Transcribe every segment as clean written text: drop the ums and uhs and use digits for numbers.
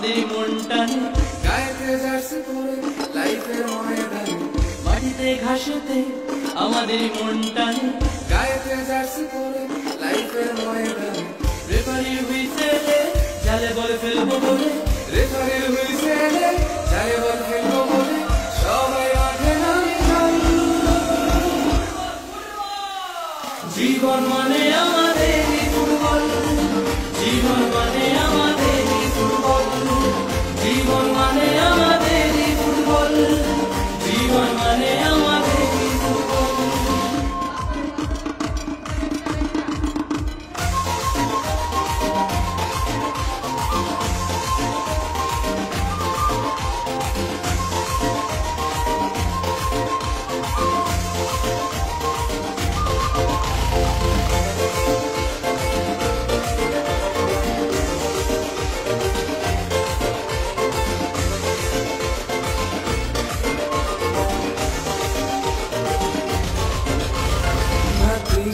আমাদের মনটানে গায়েতে জার্সি পরে লাইফের ময়দানে মাটিতে ঘাসেতে আমাদের মনটানে গায়েতে জার্সি পরে লাইফের ময়দানে রেফারির হুইসেলে জালে বল ফেলবো বলে রেফারির হুইসেলে জালে বল ফেলবো বলে সবাই মাঠে নামে জীবন মানে আমাদের ফুটবল, জীবন মানে আমাদের ফুটবল, জীবন মানে আমাদের ফুটবল, জীবন মানে আমাদের ফুটবল।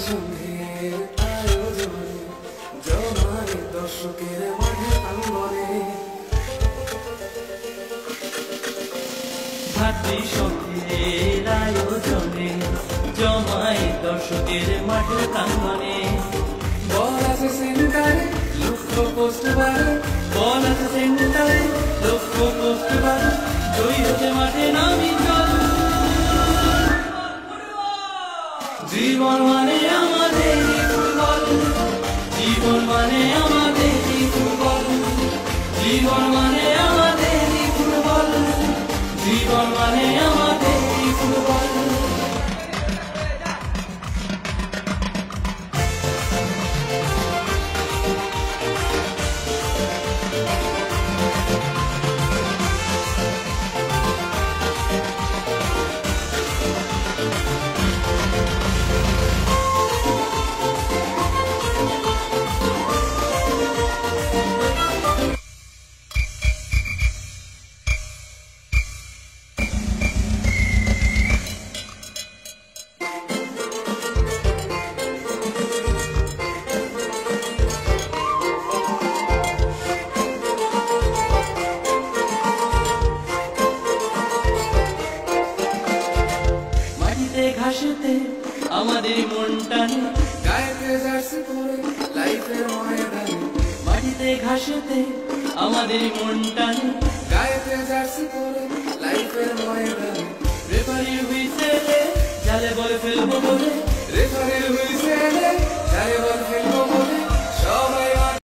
সঙ্গের আয়োজনে জমায়ে দর্শকের মাঠে আঙ্গনে ভাতৃসংঘের আয়োজনে জমায়ে দর্শকের মাঠে প্রাঙ্গণে বল আছে সেন্টারে লক্ষ্য পোস্ট বারে বল আছে সেন্টারে লক্ষ্য পোস্ট বারে জয়ী হতে মাঠে নামি চল। জীবন মানে আমাদের ফুটবল, জীবন মানে আমাদের ফুটবল, জীবন মানে আমাদের ফুটবল, জীবন মানে আমাদের ফুটবল। ঘাসেতে আমাদের মনটানে গায়েতে জার্সি পরে লাইফের ময়দানে মাটিতে ঘাসেতে আমাদের মনটানে গায়েতে জার্সি পরে লাইফের ময়দানে রেফারির হুইসেলে জালে বল ফেলবো বলে রেফারির হুইসেলে জালে বল